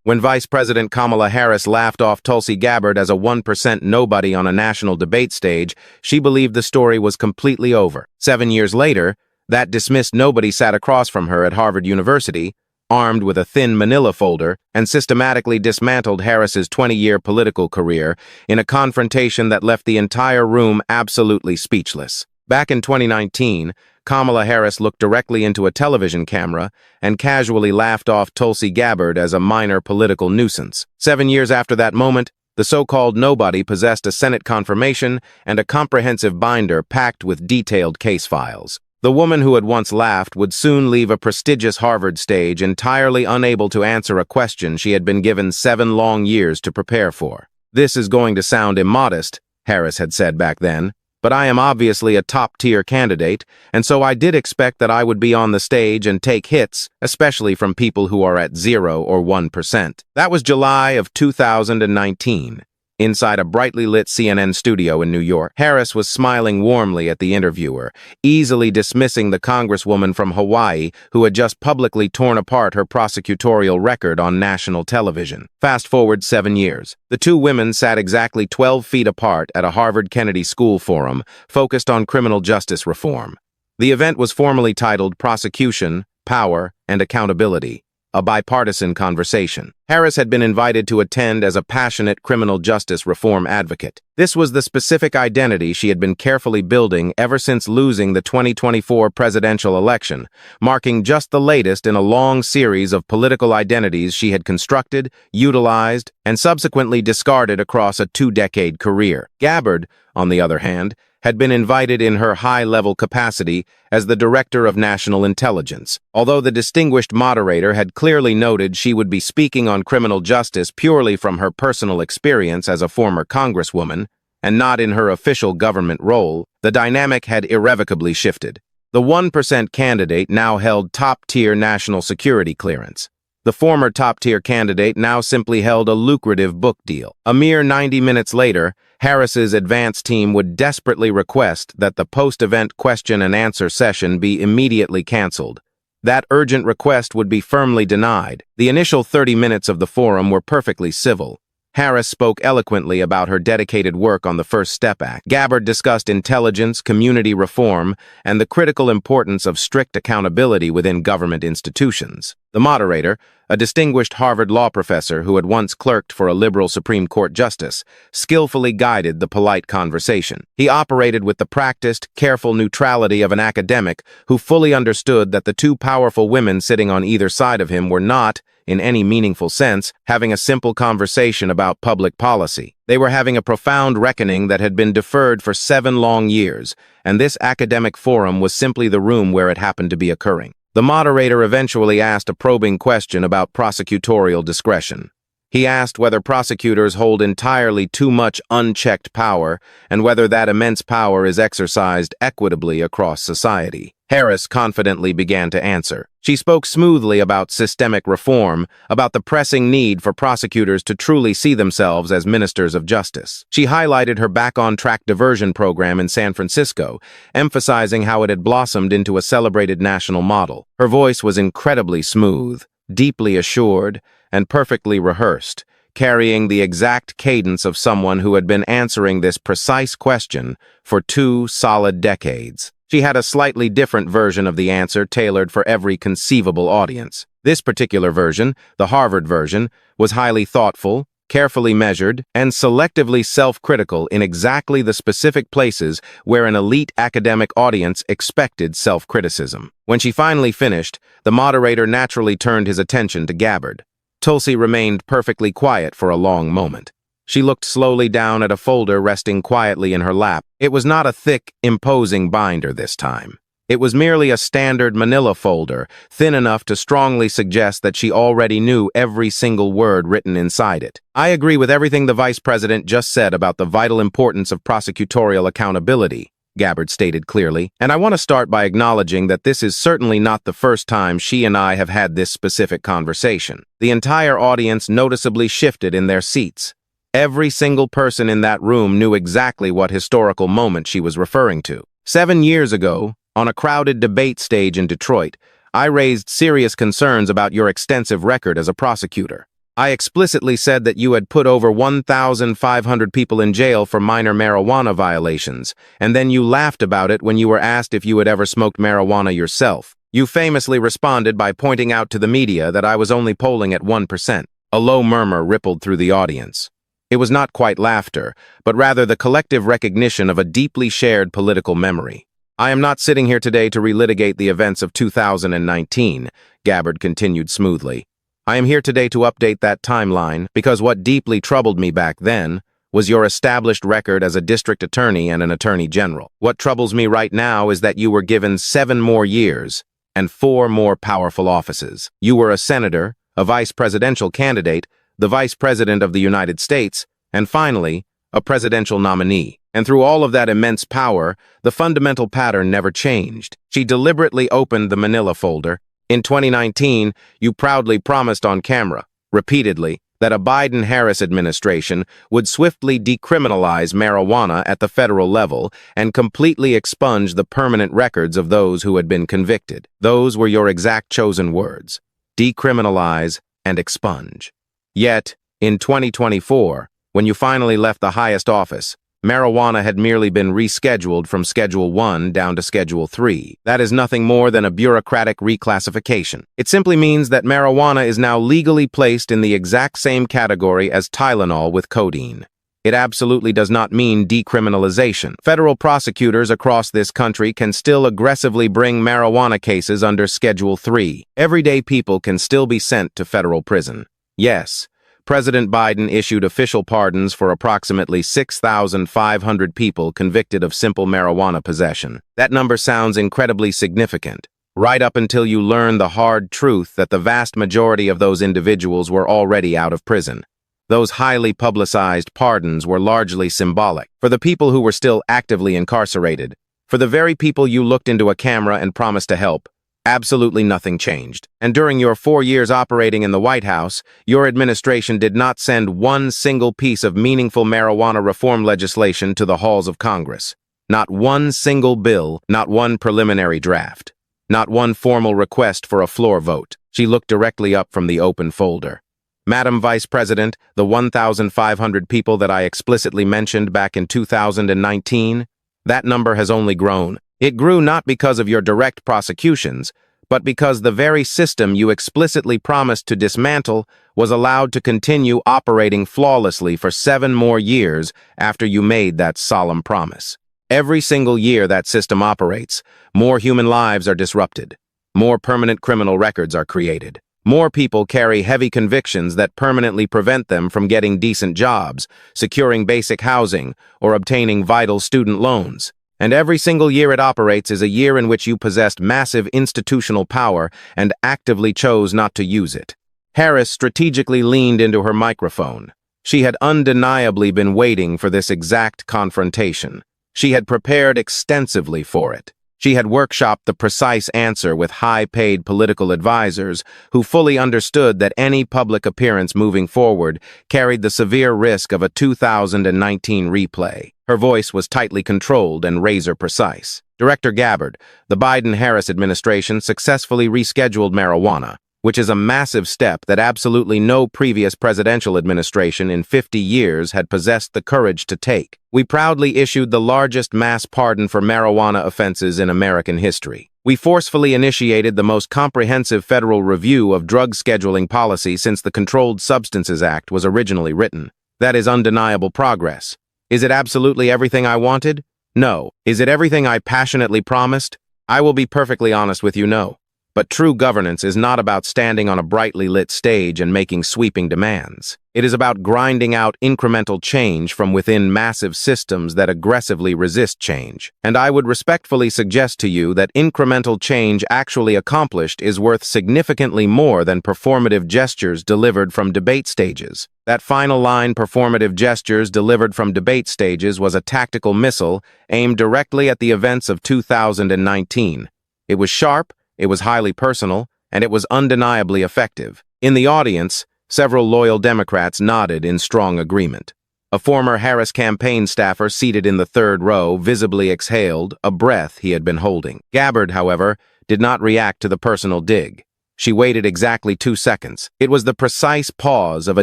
When Vice President Kamala Harris laughed off Tulsi Gabbard as a 1% nobody on a national debate stage, she believed the story was completely over. 7 years later, that dismissed nobody sat across from her at Harvard University, armed with a thin manila folder, and systematically dismantled Harris's 20-year political career in a confrontation that left the entire room absolutely speechless. Back in 2019, Kamala Harris looked directly into a television camera and casually laughed off Tulsi Gabbard as a minor political nuisance. 7 years after that moment, the so-called nobody possessed a Senate confirmation and a comprehensive binder packed with detailed case files. The woman who had once laughed would soon leave a prestigious Harvard stage entirely unable to answer a question she had been given 7 long years to prepare for. "This is going to sound immodest," Harris had said back then, "but I am obviously a top-tier candidate, and so I did expect that I would be on the stage and take hits, especially from people who are at 0 or 1%. That was July of 2019. Inside a brightly lit CNN studio in New York, Harris was smiling warmly at the interviewer, easily dismissing the congresswoman from Hawaii who had just publicly torn apart her prosecutorial record on national television. Fast forward 7 years. The two women sat exactly 12 feet apart at a Harvard Kennedy School forum focused on criminal justice reform. The event was formally titled Prosecution, Power, and Accountability, a bipartisan conversation. Harris had been invited to attend as a passionate criminal justice reform advocate. This was the specific identity she had been carefully building ever since losing the 2024 presidential election, marking just the latest in a long series of political identities she had constructed, utilized, and subsequently discarded across a 2-decade career. Gabbard, on the other hand, had been invited in her high-level capacity as the Director of National Intelligence. Although the distinguished moderator had clearly noted she would be speaking on criminal justice purely from her personal experience as a former congresswoman, and not in her official government role, the dynamic had irrevocably shifted. The 1% candidate now held top-tier national security clearance. The former top-tier candidate now simply held a lucrative book deal. A mere 90 minutes later, Harris's advance team would desperately request that the post-event question-and-answer session be immediately canceled. That urgent request would be firmly denied. The initial 30 minutes of the forum were perfectly civil. Harris spoke eloquently about her dedicated work on the First Step Act. Gabbard discussed intelligence, community reform, and the critical importance of strict accountability within government institutions. The moderator, a distinguished Harvard law professor who had once clerked for a liberal Supreme Court justice, skillfully guided the polite conversation. He operated with the practiced, careful neutrality of an academic who fully understood that the two powerful women sitting on either side of him were not, in any meaningful sense, having a simple conversation about public policy. They were having a profound reckoning that had been deferred for 7 long years, and this academic forum was simply the room where it happened to be occurring. The moderator eventually asked a probing question about prosecutorial discretion. He asked whether prosecutors hold entirely too much unchecked power and whether that immense power is exercised equitably across society. Harris confidently began to answer. She spoke smoothly about systemic reform, about the pressing need for prosecutors to truly see themselves as ministers of justice. She highlighted her back-on-track diversion program in San Francisco, emphasizing how it had blossomed into a celebrated national model. Her voice was incredibly smooth, deeply assured, and perfectly rehearsed, carrying the exact cadence of someone who had been answering this precise question for 2 solid decades. She had a slightly different version of the answer tailored for every conceivable audience. This particular version, the Harvard version, was highly thoughtful, carefully measured, and selectively self-critical in exactly the specific places where an elite academic audience expected self-criticism. When she finally finished, the moderator naturally turned his attention to Gabbard. Tulsi remained perfectly quiet for a long moment. She looked slowly down at a folder resting quietly in her lap. It was not a thick, imposing binder this time. It was merely a standard manila folder, thin enough to strongly suggest that she already knew every single word written inside it. "I agree with everything the Vice President just said about the vital importance of prosecutorial accountability," Gabbard stated clearly, "and I want to start by acknowledging that this is certainly not the first time she and I have had this specific conversation." The entire audience noticeably shifted in their seats. Every single person in that room knew exactly what historical moment she was referring to. 7 years ago, on a crowded debate stage in Detroit, I raised serious concerns about your extensive record as a prosecutor. I explicitly said that you had put over 1,500 people in jail for minor marijuana violations, and then you laughed about it when you were asked if you had ever smoked marijuana yourself. You famously responded by pointing out to the media that I was only polling at 1%. A low murmur rippled through the audience. It was not quite laughter, but rather the collective recognition of a deeply shared political memory. I am not sitting here today to relitigate the events of 2019, Gabbard continued smoothly. I am here today to update that timeline because what deeply troubled me back then was your established record as a district attorney and an attorney general. What troubles me right now is that you were given 7 more years and 4 more powerful offices. You were a senator, a vice presidential candidate, the Vice President of the United States, and finally, a presidential nominee. And through all of that immense power, the fundamental pattern never changed. She deliberately opened the manila folder. In 2019, you proudly promised on camera, repeatedly, that a Biden-Harris administration would swiftly decriminalize marijuana at the federal level and completely expunge the permanent records of those who had been convicted. Those were your exact chosen words: decriminalize and expunge. Yet, in 2024, when you finally left the highest office, marijuana had merely been rescheduled from Schedule 1 down to Schedule 3. That is nothing more than a bureaucratic reclassification. It simply means that marijuana is now legally placed in the exact same category as Tylenol with codeine. It absolutely does not mean decriminalization. Federal prosecutors across this country can still aggressively bring marijuana cases under Schedule 3. Everyday people can still be sent to federal prison. Yes, President Biden issued official pardons for approximately 6,500 people convicted of simple marijuana possession. That number sounds incredibly significant, right up until you learn the hard truth that the vast majority of those individuals were already out of prison. Those highly publicized pardons were largely symbolic. For the people who were still actively incarcerated, for the very people you looked into a camera and promised to help, absolutely nothing changed. And during your 4 years operating in the White House, your administration did not send one single piece of meaningful marijuana reform legislation to the halls of Congress. Not one single bill, not one preliminary draft, not one formal request for a floor vote. She looked directly up from the open folder. Madam Vice President, the 1,500 people that I explicitly mentioned back in 2019, that number has only grown. It grew not because of your direct prosecutions, but because the very system you explicitly promised to dismantle was allowed to continue operating flawlessly for 7 more years after you made that solemn promise. Every single year that system operates, more human lives are disrupted. More permanent criminal records are created. More people carry heavy convictions that permanently prevent them from getting decent jobs, securing basic housing, or obtaining vital student loans. And every single year it operates is a year in which you possessed massive institutional power and actively chose not to use it. Harris strategically leaned into her microphone. She had undeniably been waiting for this exact confrontation. She had prepared extensively for it. She had workshopped the precise answer with high-paid political advisors who fully understood that any public appearance moving forward carried the severe risk of a 2019 replay. Her voice was tightly controlled and razor-precise. Director Gabbard, the Biden-Harris administration successfully rescheduled marijuana, which is a massive step that absolutely no previous presidential administration in 50 years had possessed the courage to take. We proudly issued the largest mass pardon for marijuana offenses in American history. We forcefully initiated the most comprehensive federal review of drug scheduling policy since the Controlled Substances Act was originally written. That is undeniable progress. Is it absolutely everything I wanted? No. Is it everything I passionately promised? I will be perfectly honest with you, no. But true governance is not about standing on a brightly lit stage and making sweeping demands. It is about grinding out incremental change from within massive systems that aggressively resist change. And I would respectfully suggest to you that incremental change actually accomplished is worth significantly more than performative gestures delivered from debate stages. That final line, performative gestures delivered from debate stages, was a tactical missile aimed directly at the events of 2019. It was sharp, it was highly personal, and it was undeniably effective. In the audience, several loyal Democrats nodded in strong agreement. A former Harris campaign staffer seated in the third row visibly exhaled a breath he had been holding. Gabbard, however, did not react to the personal dig. She waited exactly 2 seconds. It was the precise pause of a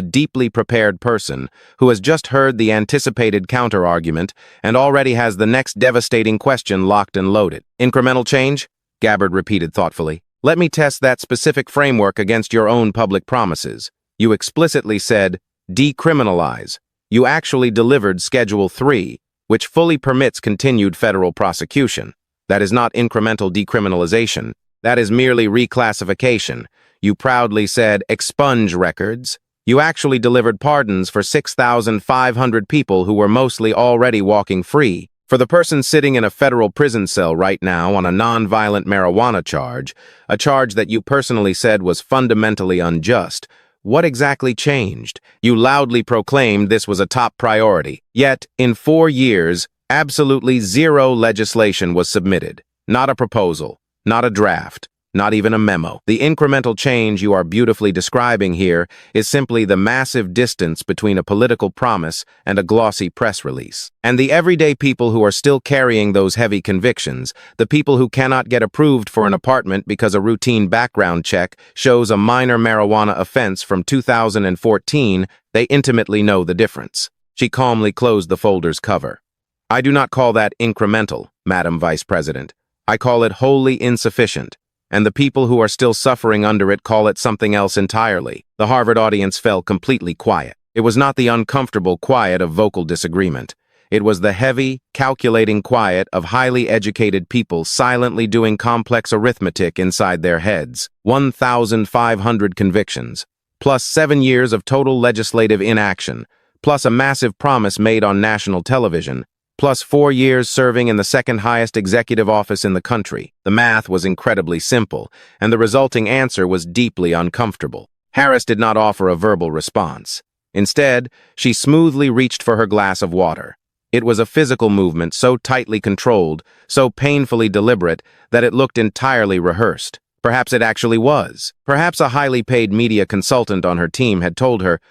deeply prepared person who has just heard the anticipated counter-argument and already has the next devastating question locked and loaded. Incremental change? Gabbard repeated thoughtfully. Let me test that specific framework against your own public promises. You explicitly said, decriminalize. You actually delivered Schedule 3, which fully permits continued federal prosecution. That is not incremental decriminalization. That is merely reclassification. You proudly said, expunge records. You actually delivered pardons for 6,500 people who were mostly already walking free. For the person sitting in a federal prison cell right now on a non-violent marijuana charge, a charge that you personally said was fundamentally unjust, what exactly changed? You loudly proclaimed this was a top priority. Yet, in 4 years, absolutely zero legislation was submitted. Not a proposal. Not a draft, not even a memo. The incremental change you are beautifully describing here is simply the massive distance between a political promise and a glossy press release. And the everyday people who are still carrying those heavy convictions, the people who cannot get approved for an apartment because a routine background check shows a minor marijuana offense from 2014, they intimately know the difference. She calmly closed the folder's cover. I do not call that incremental, Madam Vice President. I call it wholly insufficient, and the people who are still suffering under it call it something else entirely. The Harvard audience fell completely quiet. It was not the uncomfortable quiet of vocal disagreement. It was the heavy, calculating quiet of highly educated people silently doing complex arithmetic inside their heads. 1,500 convictions, plus 7 years of total legislative inaction, plus a massive promise made on national television, plus 4 years serving in the second highest executive office in the country. The math was incredibly simple, and the resulting answer was deeply uncomfortable. Harris did not offer a verbal response. Instead, she smoothly reached for her glass of water. It was a physical movement so tightly controlled, so painfully deliberate, that it looked entirely rehearsed. Perhaps it actually was. Perhaps a highly paid media consultant on her team had told her,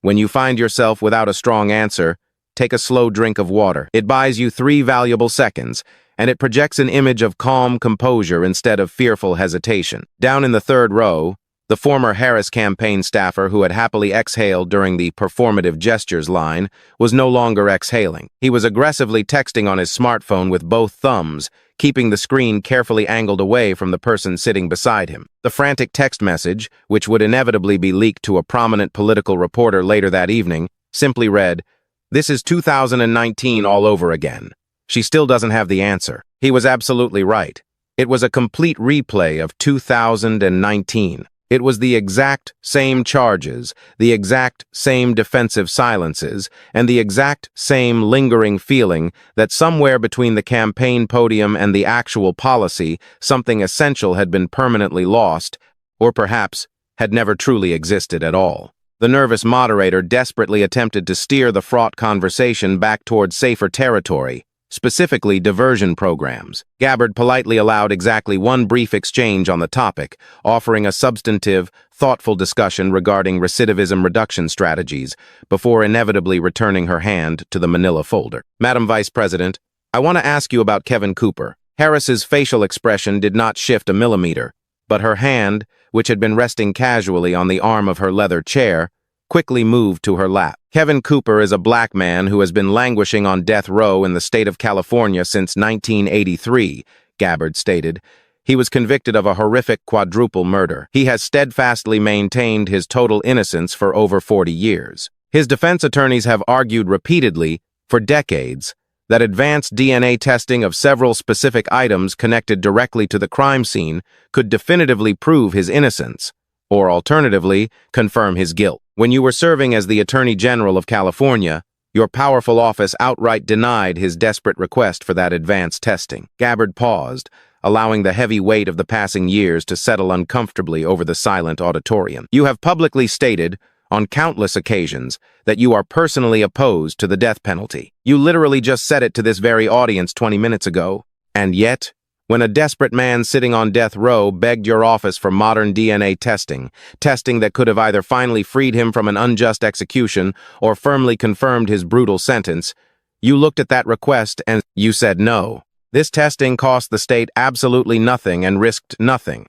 when you find yourself without a strong answer, take a slow drink of water. It buys you 3 valuable seconds, and it projects an image of calm composure instead of fearful hesitation. Down in the third row, the former Harris campaign staffer who had happily exhaled during the performative gestures line was no longer exhaling. He was aggressively texting on his smartphone with both thumbs, keeping the screen carefully angled away from the person sitting beside him. The frantic text message, which would inevitably be leaked to a prominent political reporter later that evening, simply read, "This is 2019 all over again. She still doesn't have the answer." He was absolutely right. It was a complete replay of 2019. It was the exact same charges, the exact same defensive silences, and the exact same lingering feeling that somewhere between the campaign podium and the actual policy, something essential had been permanently lost, or perhaps had never truly existed at all. The nervous moderator desperately attempted to steer the fraught conversation back toward safer territory, specifically diversion programs. Gabbard politely allowed exactly one brief exchange on the topic, offering a substantive, thoughtful discussion regarding recidivism reduction strategies, before inevitably returning her hand to the manila folder. Madam Vice President, I want to ask you about Kevin Cooper. Harris's facial expression did not shift a millimeter, but her hand, which had been resting casually on the arm of her leather chair, quickly moved to her lap. Kevin Cooper is a black man who has been languishing on death row in the state of California since 1983, Gabbard stated. He was convicted of a horrific quadruple murder. He has steadfastly maintained his total innocence for over 40 years. His defense attorneys have argued repeatedly, for decades, that advanced DNA testing of several specific items connected directly to the crime scene could definitively prove his innocence, or alternatively, confirm his guilt. When you were serving as the Attorney General of California, your powerful office outright denied his desperate request for that advanced testing. Gabbard paused, allowing the heavy weight of the passing years to settle uncomfortably over the silent auditorium. You have publicly stated, on countless occasions, that you are personally opposed to the death penalty. You literally just said it to this very audience 20 minutes ago. And yet, when a desperate man sitting on death row begged your office for modern DNA testing that could have either finally freed him from an unjust execution or firmly confirmed his brutal sentence, you looked at that request and you said no. This testing cost the state absolutely nothing and risked nothing.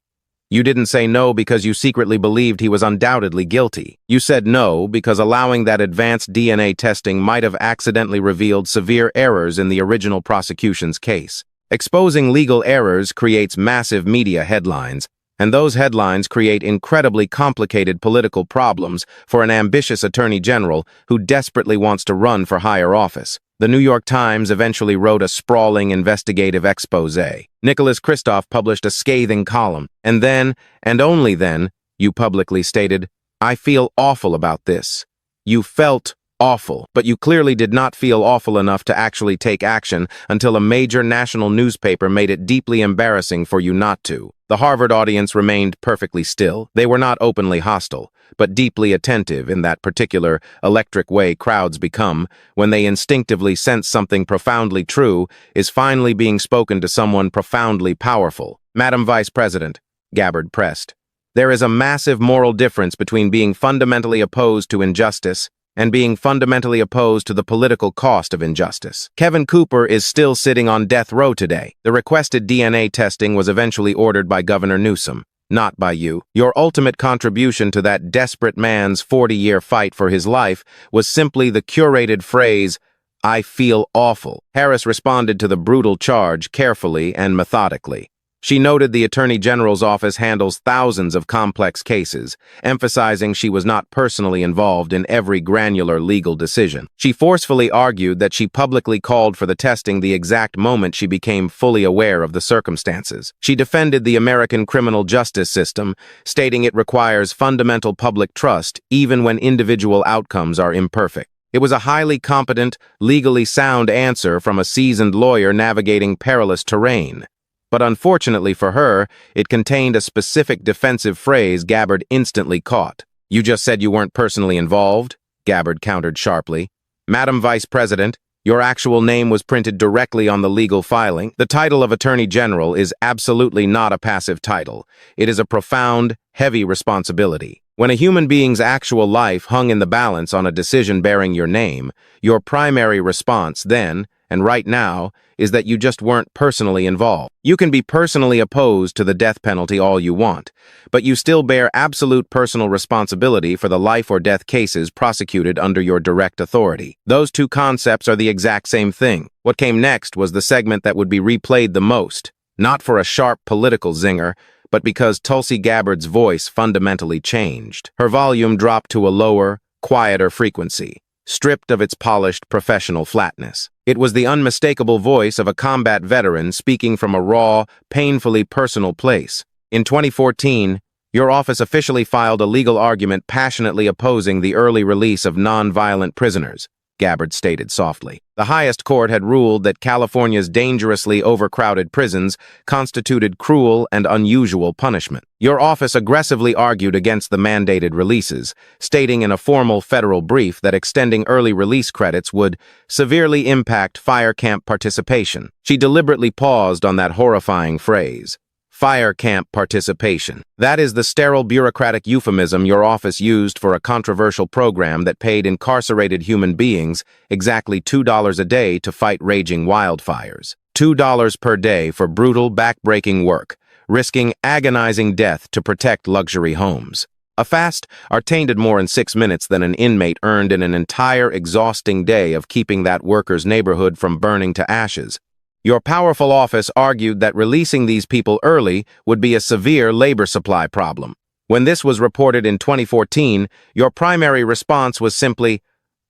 You didn't say no because you secretly believed he was undoubtedly guilty. You said no because allowing that advanced DNA testing might have accidentally revealed severe errors in the original prosecution's case. Exposing legal errors creates massive media headlines, and those headlines create incredibly complicated political problems for an ambitious attorney general who desperately wants to run for higher office. The New York Times eventually wrote a sprawling investigative expose. Nicholas Kristof published a scathing column, and then, and only then, you publicly stated, "I feel awful about this." You felt awful, but you clearly did not feel awful enough to actually take action until a major national newspaper made it deeply embarrassing for you not to. The Harvard audience remained perfectly still. They were not openly hostile, but deeply attentive in that particular electric way crowds become when they instinctively sense something profoundly true is finally being spoken to someone profoundly powerful. "Madam Vice President," Gabbard pressed, "there is a massive moral difference between being fundamentally opposed to injustice and being fundamentally opposed to the political cost of injustice. Kevin Cooper is still sitting on death row today. The requested DNA testing was eventually ordered by Governor Newsom, not by you. Your ultimate contribution to that desperate man's 40-year fight for his life was simply the curated phrase, 'I feel awful.'" Harris responded to the brutal charge carefully and methodically. She noted the Attorney General's office handles thousands of complex cases, emphasizing she was not personally involved in every granular legal decision. She forcefully argued that she publicly called for the testing the exact moment she became fully aware of the circumstances. She defended the American criminal justice system, stating it requires fundamental public trust even when individual outcomes are imperfect. It was a highly competent, legally sound answer from a seasoned lawyer navigating perilous terrain. But unfortunately for her, it contained a specific defensive phrase Gabbard instantly caught. "You just said you weren't personally involved," Gabbard countered sharply. "Madam Vice President, your actual name was printed directly on the legal filing. The title of Attorney General is absolutely not a passive title. It is a profound, heavy responsibility. When a human being's actual life hung in the balance on a decision bearing your name, your primary response then, and right now, is that you just weren't personally involved. You can be personally opposed to the death penalty all you want, but you still bear absolute personal responsibility for the life or death cases prosecuted under your direct authority. Those two concepts are the exact same thing." What came next was the segment that would be replayed the most, not for a sharp political zinger, but because Tulsi Gabbard's voice fundamentally changed. Her volume dropped to a lower, quieter frequency, stripped of its polished professional flatness. It was the unmistakable voice of a combat veteran speaking from a raw, painfully personal place. "In 2014, your office officially filed a legal argument passionately opposing the early release of non-violent prisoners," Gabbard stated softly. "The highest court had ruled that California's dangerously overcrowded prisons constituted cruel and unusual punishment. Your office aggressively argued against the mandated releases, stating in a formal federal brief that extending early release credits would severely impact fire camp participation." She deliberately paused on that horrifying phrase. Fire camp participation. That is the sterile bureaucratic euphemism your office used for a controversial program that paid incarcerated human beings exactly $2 a day to fight raging wildfires. $2 per day for brutal, back-breaking work, risking agonizing death to protect luxury homes. A fast attained more in 6 minutes than an inmate earned in an entire exhausting day of keeping that worker's neighborhood from burning to ashes. Your powerful office argued that releasing these people early would be a severe labor supply problem. When this was reported in 2014, your primary response was simply,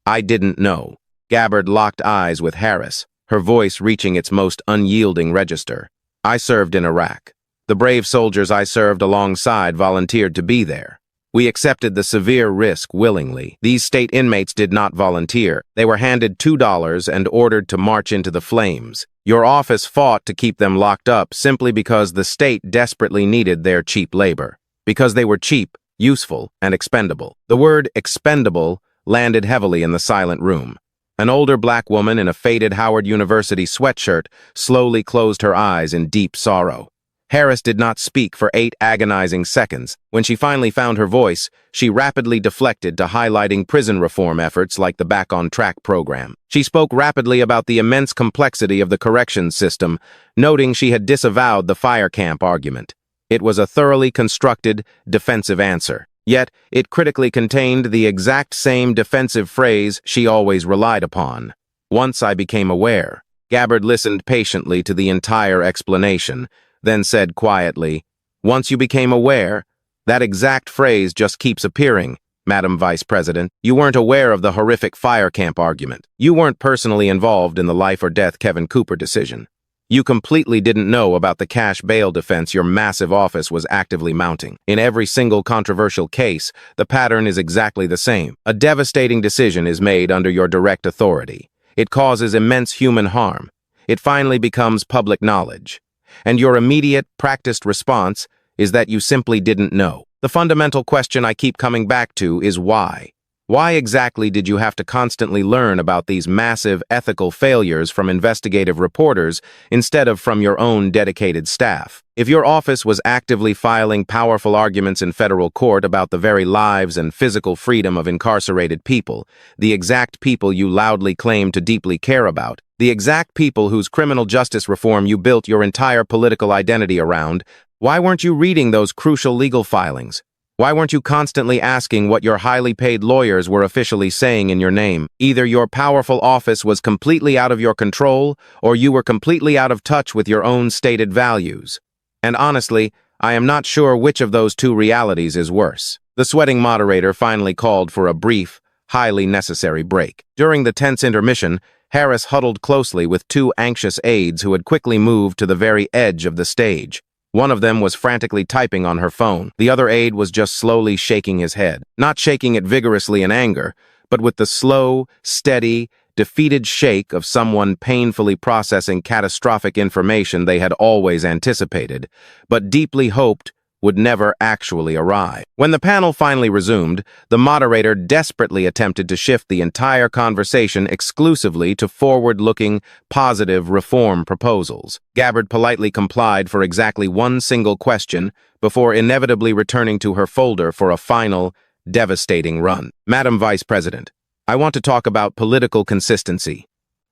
"I didn't know." Gabbard locked eyes with Harris, her voice reaching its most unyielding register. "I served in Iraq. The brave soldiers I served alongside volunteered to be there. We accepted the severe risk willingly. These state inmates did not volunteer. They were handed $2 and ordered to march into the flames. Your office fought to keep them locked up simply because the state desperately needed their cheap labor. Because they were cheap, useful, and expendable." The word expendable landed heavily in the silent room. An older black woman in a faded Howard University sweatshirt slowly closed her eyes in deep sorrow. Harris did not speak for 8 agonizing seconds. When she finally found her voice, she rapidly deflected to highlighting prison reform efforts like the Back on Track program. She spoke rapidly about the immense complexity of the corrections system, noting she had disavowed the fire camp argument. It was a thoroughly constructed, defensive answer. Yet, it critically contained the exact same defensive phrase she always relied upon. Once I became aware. Gabbard listened patiently to the entire explanation, then said quietly, "Once you became aware, that exact phrase just keeps appearing, Madam Vice President. You weren't aware of the horrific fire camp argument. You weren't personally involved in the life-or-death Kevin Cooper decision. You completely didn't know about the cash bail defense your massive office was actively mounting. In every single controversial case, the pattern is exactly the same. A devastating decision is made under your direct authority. It causes immense human harm. It finally becomes public knowledge. And your immediate, practiced response is that you simply didn't know. The fundamental question I keep coming back to is why? Why exactly did you have to constantly learn about these massive ethical failures from investigative reporters instead of from your own dedicated staff? If your office was actively filing powerful arguments in federal court about the very lives and physical freedom of incarcerated people, the exact people you loudly claim to deeply care about, the exact people whose criminal justice reform you built your entire political identity around, why weren't you reading those crucial legal filings? Why weren't you constantly asking what your highly paid lawyers were officially saying in your name? Either your powerful office was completely out of your control, or you were completely out of touch with your own stated values. And honestly, I am not sure which of those two realities is worse. The sweating moderator finally called for a brief, highly necessary break. During the tense intermission, Harris huddled closely with two anxious aides who had quickly moved to the very edge of the stage. One of them was frantically typing on her phone. The other aide was just slowly shaking his head. Not shaking it vigorously in anger, but with the slow, steady, defeated shake of someone painfully processing catastrophic information they had always anticipated, but deeply hoped would never actually arrive. When the panel finally resumed, the moderator desperately attempted to shift the entire conversation exclusively to forward-looking, positive reform proposals. Gabbard politely complied for exactly one single question before inevitably returning to her folder for a final, devastating run. Madam Vice President, I want to talk about political consistency.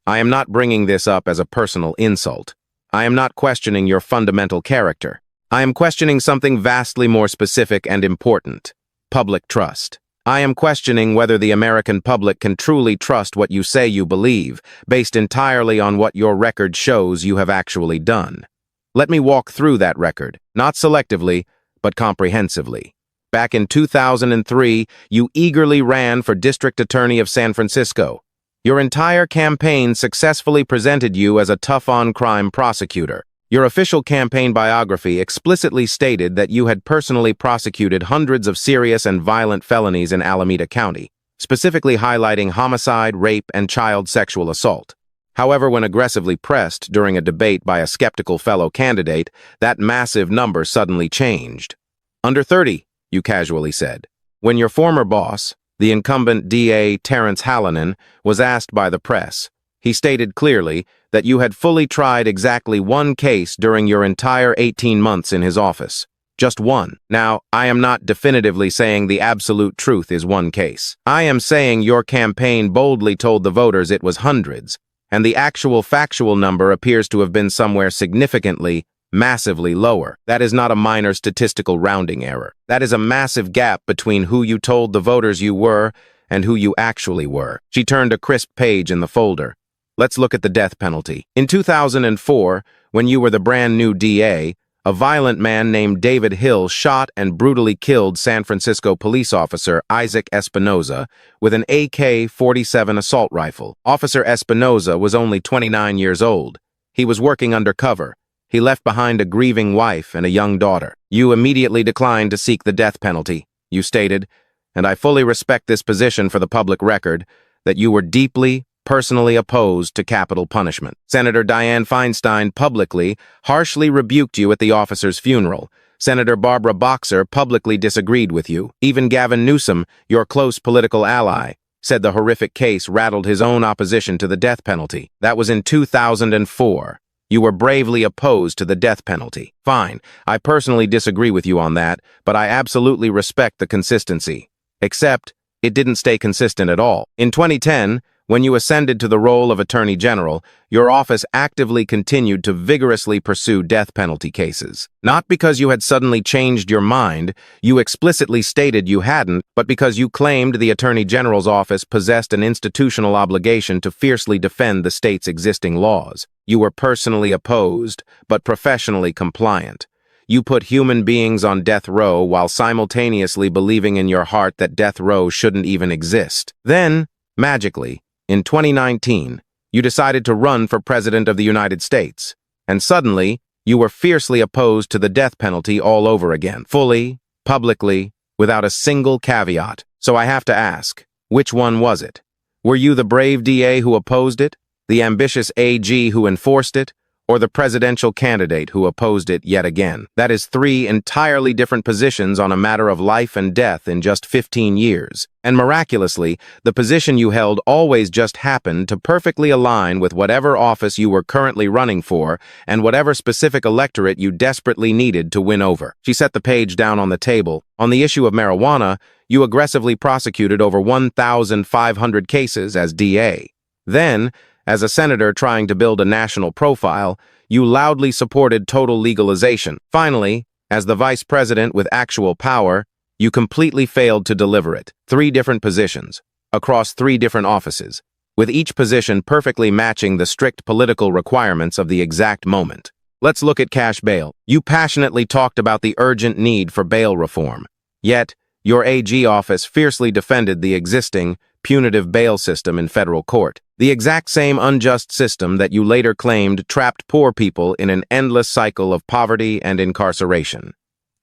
I am not bringing this up as a personal insult. I am not questioning your fundamental character. I am questioning something vastly more specific and important: public trust. I am questioning whether the American public can truly trust what you say you believe, based entirely on what your record shows you have actually done. Let me walk through that record, not selectively, but comprehensively. Back in 2003, you eagerly ran for District Attorney of San Francisco. Your entire campaign successfully presented you as a tough-on-crime prosecutor. Your official campaign biography explicitly stated that you had personally prosecuted hundreds of serious and violent felonies in Alameda County, specifically highlighting homicide, rape, and child sexual assault. However, when aggressively pressed during a debate by a skeptical fellow candidate, that massive number suddenly changed. Under 30, you casually said. When your former boss, the incumbent DA Terrence Hallinan, was asked by the press, he stated clearly that you had fully tried exactly one case during your entire 18 months in his office. Just one. Now, I am not definitively saying the absolute truth is one case. I am saying your campaign boldly told the voters it was hundreds, and the actual factual number appears to have been somewhere significantly, massively lower. That is not a minor statistical rounding error. That is a massive gap between who you told the voters you were and who you actually were. She turned a crisp page in the folder. Let's look at the death penalty. In 2004, when you were the brand new DA, a violent man named David Hill shot and brutally killed San Francisco police officer Isaac Espinoza with an AK-47 assault rifle. Officer Espinoza was only 29 years old. He was working undercover. He left behind a grieving wife and a young daughter. You immediately declined to seek the death penalty, you stated, and I fully respect this position for the public record, that you were deeply, personally opposed to capital punishment. Senator Dianne Feinstein publicly, harshly rebuked you at the officer's funeral. Senator Barbara Boxer publicly disagreed with you. Even Gavin Newsom, your close political ally, said the horrific case rattled his own opposition to the death penalty. That was in 2004. You were bravely opposed to the death penalty. Fine, I personally disagree with you on that, but I absolutely respect the consistency. Except, it didn't stay consistent at all. In 2010, when you ascended to the role of Attorney General, your office actively continued to vigorously pursue death penalty cases. Not because you had suddenly changed your mind, you explicitly stated you hadn't, but because you claimed the Attorney General's office possessed an institutional obligation to fiercely defend the state's existing laws. You were personally opposed, but professionally compliant. You put human beings on death row while simultaneously believing in your heart that death row shouldn't even exist. Then, magically, in 2019, you decided to run for President of the United States, and suddenly, you were fiercely opposed to the death penalty all over again, fully, publicly, without a single caveat. So I have to ask, which one was it? Were you the brave DA who opposed it, the ambitious AG who enforced it, or the presidential candidate who opposed it yet again? That is 3 entirely different positions on a matter of life and death in just 15 years. And miraculously, the position you held always just happened to perfectly align with whatever office you were currently running for and whatever specific electorate you desperately needed to win over. She set the page down on the table. On the issue of marijuana, you aggressively prosecuted over 1,500 cases as DA. Then, as a senator trying to build a national profile, you loudly supported total legalization. Finally, as the vice president with actual power, you completely failed to deliver it. 3 different positions, across 3 different offices, with each position perfectly matching the strict political requirements of the exact moment. Let's look at cash bail. You passionately talked about the urgent need for bail reform. Yet, your AG office fiercely defended the existing, punitive bail system in federal court. The exact same unjust system that you later claimed trapped poor people in an endless cycle of poverty and incarceration.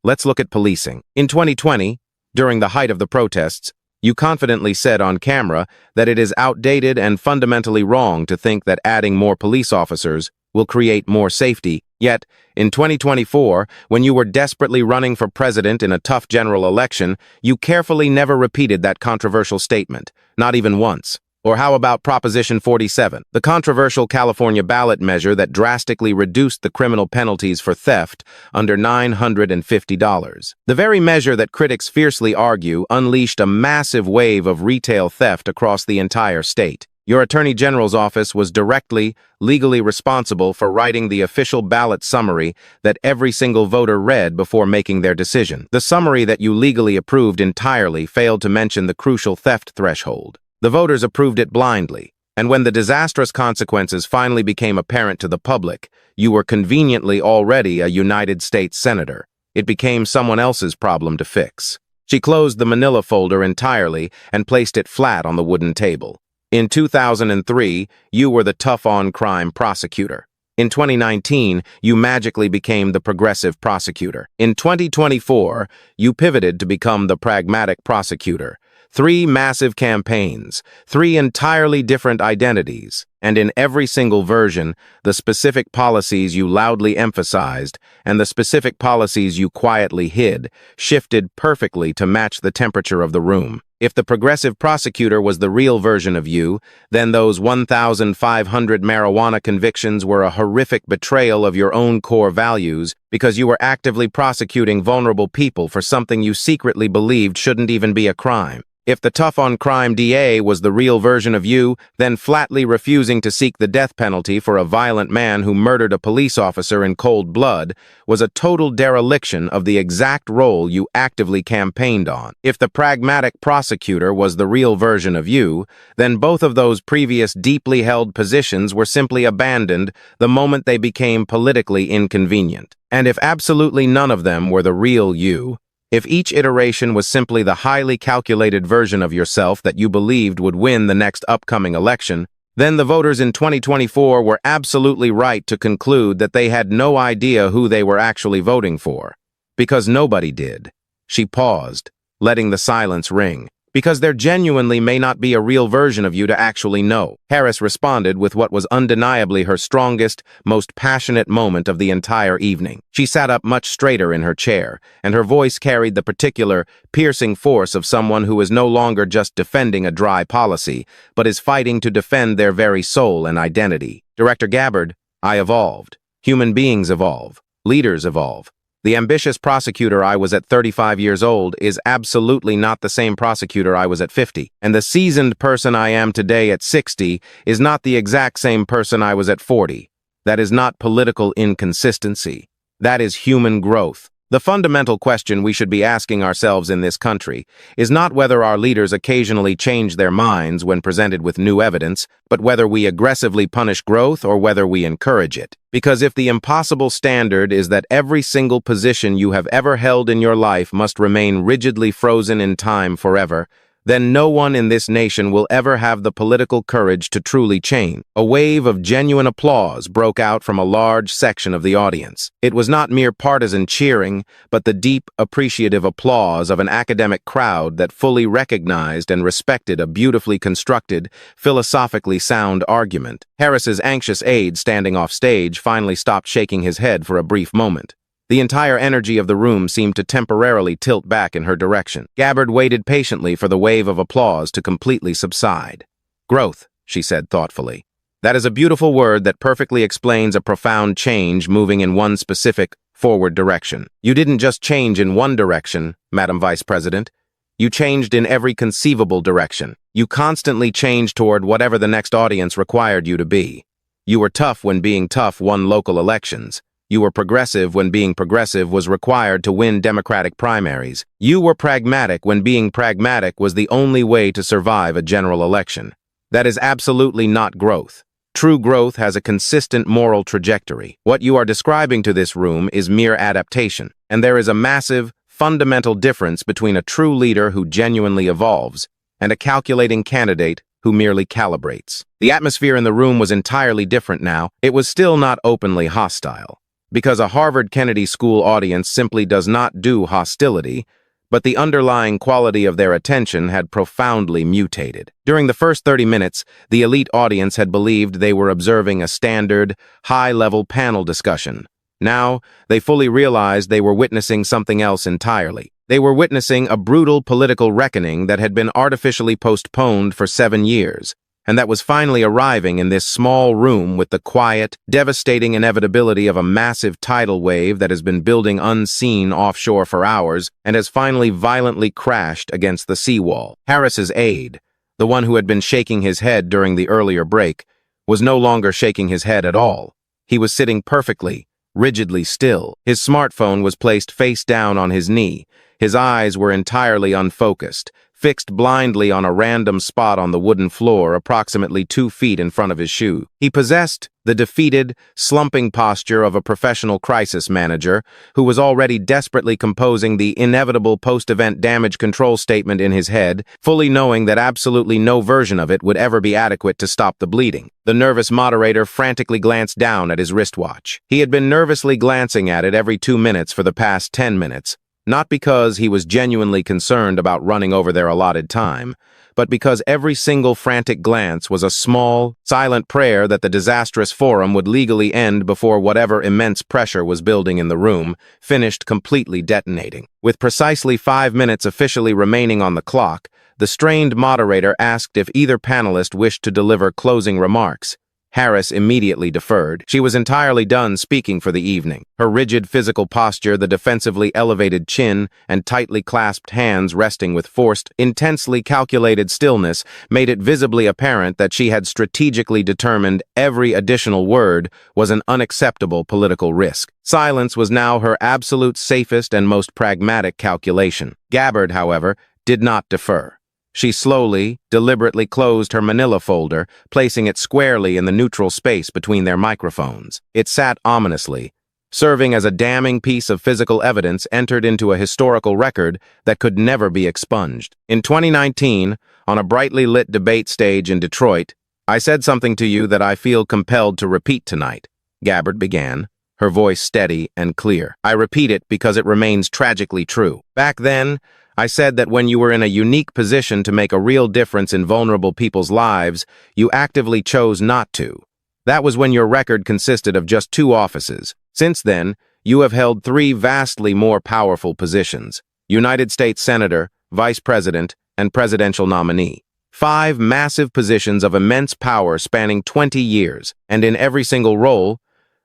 Let's look at policing. In 2020, during the height of the protests, you confidently said on camera that it is outdated and fundamentally wrong to think that adding more police officers will create more safety. Yet, in 2024, when you were desperately running for president in a tough general election, you carefully never repeated that controversial statement, not even once. Or how about Proposition 47, the controversial California ballot measure that drastically reduced the criminal penalties for theft under $950? The very measure that critics fiercely argue unleashed a massive wave of retail theft across the entire state. Your Attorney General's office was directly, legally responsible for writing the official ballot summary that every single voter read before making their decision. The summary that you legally approved entirely failed to mention the crucial theft threshold. The voters approved it blindly, and when the disastrous consequences finally became apparent to the public, you were conveniently already a United States Senator. It became someone else's problem to fix. She closed the manila folder entirely and placed it flat on the wooden table. In 2003, you were the tough-on-crime prosecutor. In 2019, you magically became the progressive prosecutor. In 2024, you pivoted to become the pragmatic prosecutor. 3 massive campaigns, 3 entirely different identities, and in every single version, the specific policies you loudly emphasized and the specific policies you quietly hid shifted perfectly to match the temperature of the room. If the progressive prosecutor was the real version of you, then those 1,500 marijuana convictions were a horrific betrayal of your own core values because you were actively prosecuting vulnerable people for something you secretly believed shouldn't even be a crime. If the tough-on-crime DA was the real version of you, then flatly refusing to seek the death penalty for a violent man who murdered a police officer in cold blood was a total dereliction of the exact role you actively campaigned on. If the pragmatic prosecutor was the real version of you, then both of those previous deeply held positions were simply abandoned the moment they became politically inconvenient. And if absolutely none of them were the real you, if each iteration was simply the highly calculated version of yourself that you believed would win the next upcoming election, then the voters in 2024 were absolutely right to conclude that they had no idea who they were actually voting for. Because nobody did. She paused, letting the silence ring. Because there genuinely may not be a real version of you to actually know. Harris responded with what was undeniably her strongest, most passionate moment of the entire evening. She sat up much straighter in her chair, and her voice carried the particular, piercing force of someone who is no longer just defending a dry policy, but is fighting to defend their very soul and identity. Director Gabbard, I evolved. Human beings evolve. Leaders evolve. The ambitious prosecutor I was at 35 years old is absolutely not the same prosecutor I was at 50, and the seasoned person I am today at 60 is not the exact same person I was at 40. That is not political inconsistency. That is human growth. The fundamental question we should be asking ourselves in this country is not whether our leaders occasionally change their minds when presented with new evidence, but whether we aggressively punish growth or whether we encourage it. Because if the impossible standard is that every single position you have ever held in your life must remain rigidly frozen in time forever, then no one in this nation will ever have the political courage to truly change. A wave of genuine applause broke out from a large section of the audience. It was not mere partisan cheering, but the deep, appreciative applause of an academic crowd that fully recognized and respected a beautifully constructed, philosophically sound argument. Harris's anxious aide standing off stage finally stopped shaking his head for a brief moment. The entire energy of the room seemed to temporarily tilt back in her direction. Gabbard waited patiently for the wave of applause to completely subside. "Growth," she said thoughtfully. "That is a beautiful word that perfectly explains a profound change moving in one specific, forward direction. You didn't just change in one direction, Madam Vice President. You changed in every conceivable direction. You constantly changed toward whatever the next audience required you to be. You were tough when being tough won local elections. You were progressive when being progressive was required to win Democratic primaries. You were pragmatic when being pragmatic was the only way to survive a general election. That is absolutely not growth. True growth has a consistent moral trajectory. What you are describing to this room is mere adaptation, and there is a massive, fundamental difference between a true leader who genuinely evolves and a calculating candidate who merely calibrates." The atmosphere in the room was entirely different now. It was still not openly hostile, because a Harvard Kennedy School audience simply does not do hostility, but the underlying quality of their attention had profoundly mutated. During the first 30 minutes, the elite audience had believed they were observing a standard, high-level panel discussion. Now, they fully realized they were witnessing something else entirely. They were witnessing a brutal political reckoning that had been artificially postponed for 7 years, and that was finally arriving in this small room with the quiet, devastating inevitability of a massive tidal wave that has been building unseen offshore for hours and has finally violently crashed against the seawall. Harris's aide, the one who had been shaking his head during the earlier break, was no longer shaking his head at all. He was sitting perfectly, rigidly still. His smartphone was placed face down on his knee. His eyes were entirely unfocused, fixed blindly on a random spot on the wooden floor approximately 2 feet in front of his shoe. He possessed the defeated, slumping posture of a professional crisis manager who was already desperately composing the inevitable post-event damage control statement in his head, fully knowing that absolutely no version of it would ever be adequate to stop the bleeding. The nervous moderator frantically glanced down at his wristwatch. He had been nervously glancing at it every 2 minutes for the past 10 minutes. Not because he was genuinely concerned about running over their allotted time, but because every single frantic glance was a small, silent prayer that the disastrous forum would legally end before whatever immense pressure was building in the room finished completely detonating. With precisely 5 minutes officially remaining on the clock, the strained moderator asked if either panelist wished to deliver closing remarks. Harris immediately deferred. She was entirely done speaking for the evening. Her rigid physical posture, the defensively elevated chin, and tightly clasped hands resting with forced, intensely calculated stillness made it visibly apparent that she had strategically determined every additional word was an unacceptable political risk. Silence was now her absolute safest and most pragmatic calculation. Gabbard, however, did not defer. She slowly, deliberately closed her manila folder, placing it squarely in the neutral space between their microphones. It sat ominously, serving as a damning piece of physical evidence entered into a historical record that could never be expunged. In 2019, on a brightly lit debate stage in Detroit, I said something to you that I feel compelled to repeat tonight, Gabbard began, her voice steady and clear. I repeat it because it remains tragically true. Back then, I said that when you were in a unique position to make a real difference in vulnerable people's lives, you actively chose not to. That was when your record consisted of just 2 offices. Since then, you have held 3 vastly more powerful positions: United States Senator, Vice President, and Presidential nominee. 5 massive positions of immense power spanning 20 years, and in every single role,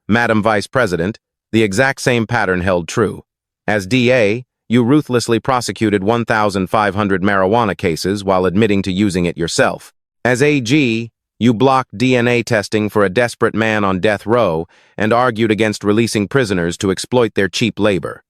Madam Vice President, The exact same pattern held true. As DA, you ruthlessly prosecuted 1,500 marijuana cases while admitting to using it yourself. As AG, you blocked DNA testing for a desperate man on death row and argued against releasing prisoners to exploit their cheap labor.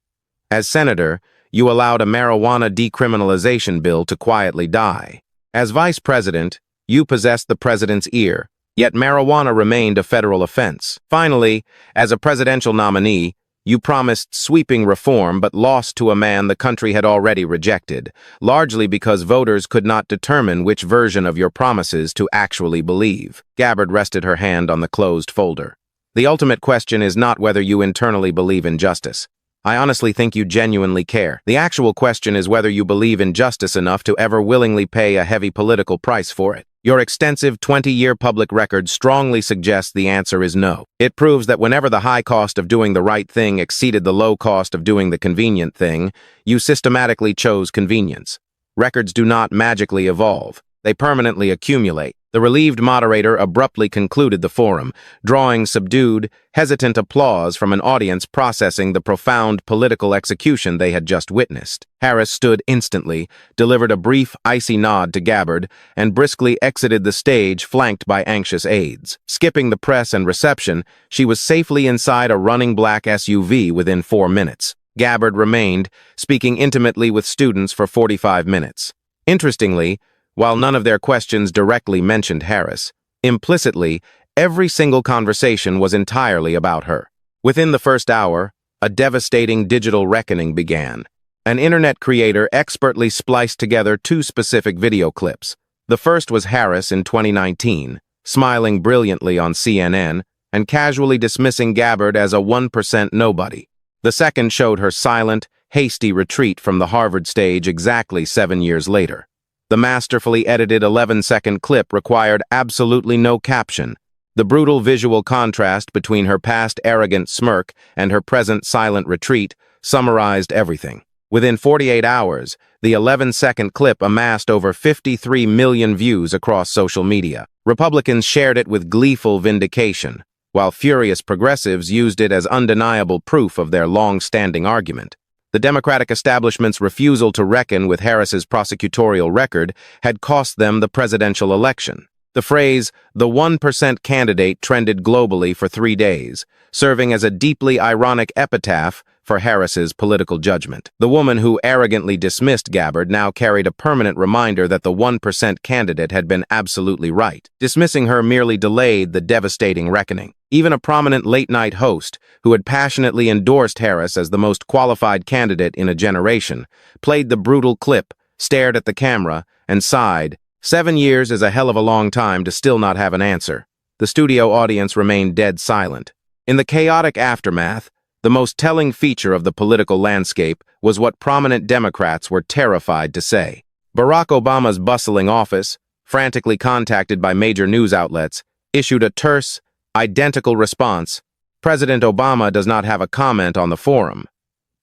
As senator, you allowed a marijuana decriminalization bill to quietly die. As vice president, you possessed the president's ear, yet marijuana remained a federal offense. Finally, as a presidential nominee, you promised sweeping reform but lost to a man the country had already rejected, largely because voters could not determine which version of your promises to actually believe. Gabbard rested her hand on the closed folder. The ultimate question is not whether you internally believe in justice. I honestly think you genuinely care. The actual question is whether you believe in justice enough to ever willingly pay a heavy political price for it. Your extensive 20-year public record strongly suggests the answer is no. It proves that whenever the high cost of doing the right thing exceeded the low cost of doing the convenient thing, you systematically chose convenience. Records do not magically evolve. They permanently accumulate. The relieved moderator abruptly concluded the forum, drawing subdued, hesitant applause from an audience processing the profound political execution they had just witnessed. Harris stood instantly, delivered a brief, icy nod to Gabbard, and briskly exited the stage flanked by anxious aides. Skipping the press and reception, she was safely inside a running black SUV within 4 minutes. Gabbard remained, speaking intimately with students for 45 minutes. Interestingly, while none of their questions directly mentioned Harris, implicitly, every single conversation was entirely about her. Within the first hour, a devastating digital reckoning began. An internet creator expertly spliced together 2 specific video clips. The first was Harris in 2019, smiling brilliantly on CNN and casually dismissing Gabbard as a 1% nobody. The second showed her silent, hasty retreat from the Harvard stage exactly 7 years later. The masterfully edited 11-second clip required absolutely no caption. The brutal visual contrast between her past arrogant smirk and her present silent retreat summarized everything. Within 48 hours, the 11-second clip amassed over 53 million views across social media. Republicans shared it with gleeful vindication, while furious progressives used it as undeniable proof of their long-standing argument. The Democratic establishment's refusal to reckon with Harris's prosecutorial record had cost them the presidential election. The phrase, "the 1% candidate," trended globally for 3 days, serving as a deeply ironic epitaph for Harris's political judgment. The woman who arrogantly dismissed Gabbard now carried a permanent reminder that the 1% candidate had been absolutely right. Dismissing her merely delayed the devastating reckoning. Even a prominent late-night host, who had passionately endorsed Harris as the most qualified candidate in a generation, played the brutal clip, stared at the camera, and sighed. 7 years is a hell of a long time to still not have an answer. The studio audience remained dead silent. In the chaotic aftermath, the most telling feature of the political landscape was what prominent Democrats were terrified to say. Barack Obama's bustling office, frantically contacted by major news outlets, issued a terse, identical response. President Obama does not have a comment on the forum.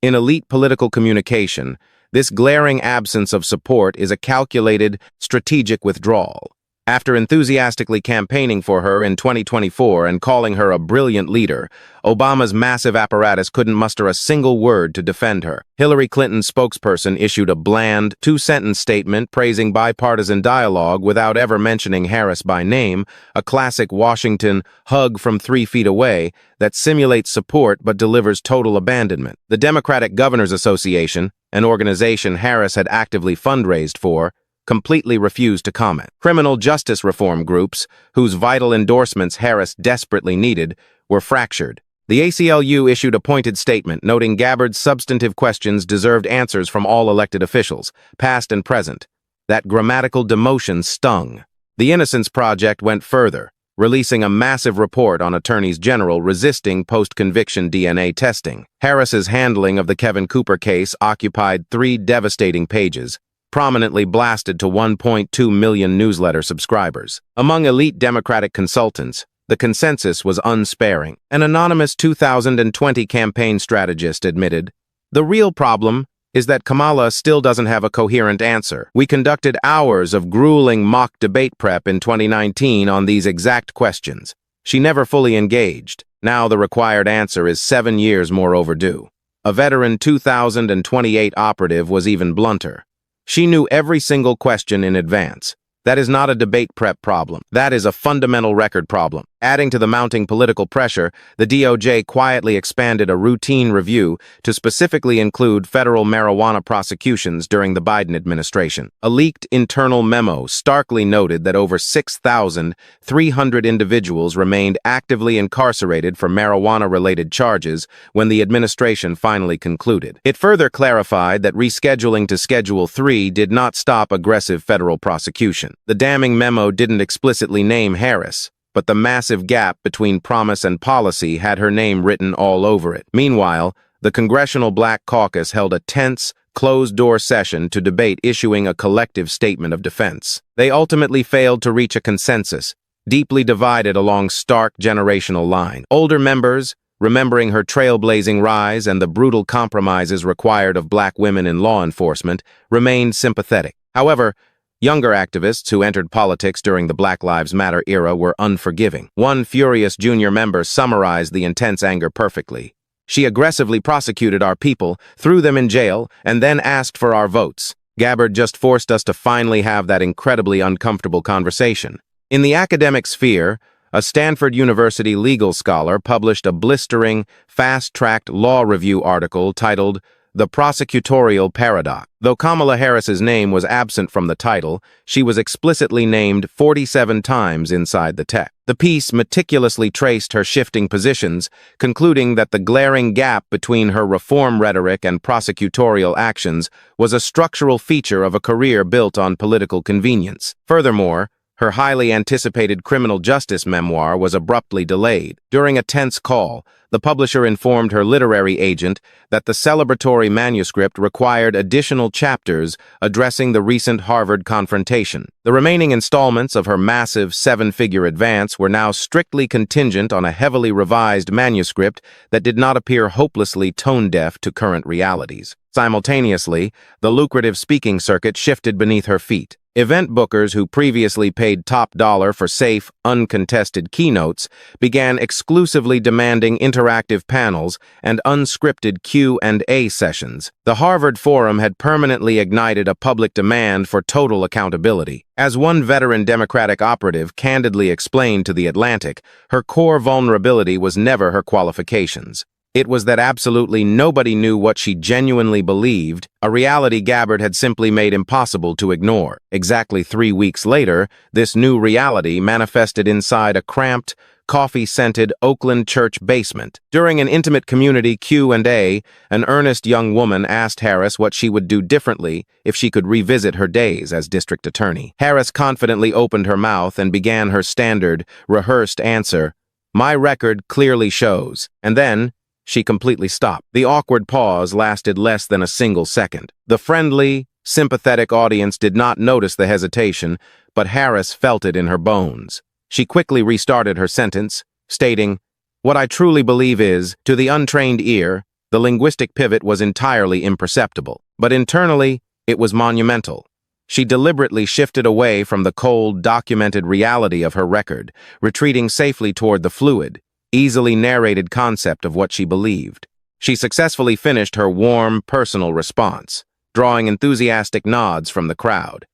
In elite political communication, this glaring absence of support is a calculated, strategic withdrawal. After enthusiastically campaigning for her in 2024 and calling her a brilliant leader, Obama's massive apparatus couldn't muster a single word to defend her. Hillary Clinton's spokesperson issued a bland, 2-sentence statement praising bipartisan dialogue without ever mentioning Harris by name, a classic Washington hug from 3 feet away that simulates support but delivers total abandonment. The Democratic Governors Association, an organization Harris had actively fundraised for, completely refused to comment. Criminal justice reform groups, whose vital endorsements Harris desperately needed, were fractured. The ACLU issued a pointed statement noting Gabbard's substantive questions deserved answers from all elected officials, past and present. That grammatical demotion stung. The Innocence Project went further, releasing a massive report on attorneys general resisting post-conviction DNA testing. Harris's handling of the Kevin Cooper case occupied 3 devastating pages, prominently blasted to 1.2 million newsletter subscribers. Among elite Democratic consultants, the consensus was unsparing. An anonymous 2020 campaign strategist admitted, "The real problem is that Kamala still doesn't have a coherent answer. We conducted hours of grueling mock debate prep in 2019 on these exact questions. She never fully engaged. Now the required answer is 7 years more overdue. A veteran 2028 operative was even blunter. She knew every single question in advance. That is not a debate prep problem. That is a fundamental record problem. Adding to the mounting political pressure, the DOJ quietly expanded a routine review to specifically include federal marijuana prosecutions during the Biden administration. A leaked internal memo starkly noted that over 6,300 individuals remained actively incarcerated for marijuana-related charges when the administration finally concluded. It further clarified that rescheduling to Schedule 3 did not stop aggressive federal prosecution. The damning memo didn't explicitly name Harris, but the massive gap between promise and policy had her name written all over it. Meanwhile, the Congressional Black Caucus held a tense, closed-door session to debate issuing a collective statement of defense. They ultimately failed to reach a consensus, deeply divided along stark generational lines. Older members, remembering her trailblazing rise and the brutal compromises required of Black women in law enforcement, remained sympathetic. However, younger activists who entered politics during the Black Lives Matter era were unforgiving. One furious junior member summarized the intense anger perfectly. She aggressively prosecuted our people, threw them in jail, and then asked for our votes. Gabbard just forced us to finally have that incredibly uncomfortable conversation. In the academic sphere, a Stanford University legal scholar published a blistering, fast-tracked law review article titled "The Prosecutorial Paradox." Though Kamala Harris's name was absent from the title, she was explicitly named 47 times inside the text. The piece meticulously traced her shifting positions, concluding that the glaring gap between her reform rhetoric and prosecutorial actions was a structural feature of a career built on political convenience. Furthermore, her highly anticipated criminal justice memoir was abruptly delayed. During a tense call, the publisher informed her literary agent that the celebratory manuscript required additional chapters addressing the recent Harvard confrontation. The remaining installments of her massive seven-figure advance were now strictly contingent on a heavily revised manuscript that did not appear hopelessly tone-deaf to current realities. Simultaneously, the lucrative speaking circuit shifted beneath her feet. Event bookers who previously paid top dollar for safe, uncontested keynotes began exclusively demanding interactive panels and unscripted Q&A sessions. The Harvard Forum had permanently ignited a public demand for total accountability. As one veteran Democratic operative candidly explained to The Atlantic, her core vulnerability was never her qualifications. It was that absolutely nobody knew what she genuinely believed, a reality Gabbard had simply made impossible to ignore. Exactly 3 weeks later, this new reality manifested inside a cramped, coffee-scented Oakland church basement. During an intimate community Q&A, an earnest young woman asked Harris what she would do differently if she could revisit her days as district attorney. Harris confidently opened her mouth and began her standard, rehearsed answer, "My record clearly shows," and then she completely stopped. The awkward pause lasted less than a single second. The friendly, sympathetic audience did not notice the hesitation, but Harris felt it in her bones. She quickly restarted her sentence, stating, "What I truly believe is, to the untrained ear, the linguistic pivot was entirely imperceptible, but internally, it was monumental." She deliberately shifted away from the cold, documented reality of her record, retreating safely toward the fluid, easily narrated concept of what she believed. She successfully finished her warm, personal response, drawing enthusiastic nods from the crowd.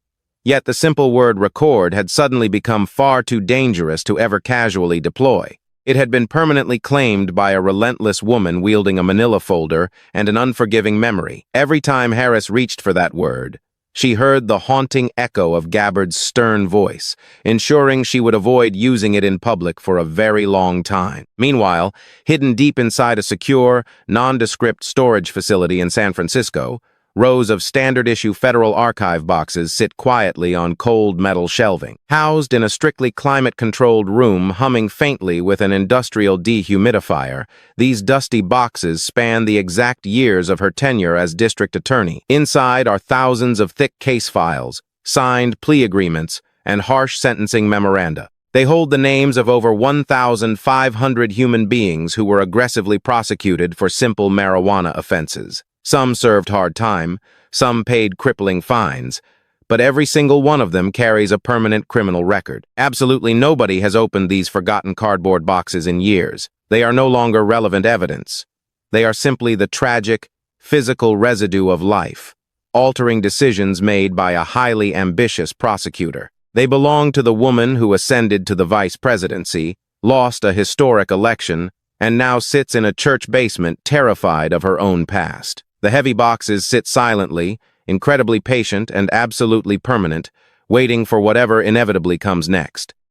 Yet the simple word record had suddenly become far too dangerous to ever casually deploy. It had been permanently claimed by a relentless woman wielding a manila folder and an unforgiving memory. Every time Harris reached for that word, she heard the haunting echo of Gabbard's stern voice, ensuring she would avoid using it in public for a very long time. Meanwhile, hidden deep inside a secure, nondescript storage facility in San Francisco, rows of standard-issue Federal Archive boxes sit quietly on cold metal shelving. Housed in a strictly climate-controlled room humming faintly with an industrial dehumidifier, these dusty boxes span the exact years of her tenure as district attorney. Inside are thousands of thick case files, signed plea agreements, and harsh sentencing memoranda. They hold the names of over 1,500 human beings who were aggressively prosecuted for simple marijuana offenses. Some served hard time, some paid crippling fines, but every single one of them carries a permanent criminal record. Absolutely nobody has opened these forgotten cardboard boxes in years. They are no longer relevant evidence. They are simply the tragic, physical residue of life, altering decisions made by a highly ambitious prosecutor. They belong to the woman who ascended to the vice presidency, lost a historic election, and now sits in a church basement terrified of her own past. The heavy boxes sit silently, incredibly patient and absolutely permanent, waiting for whatever inevitably comes next.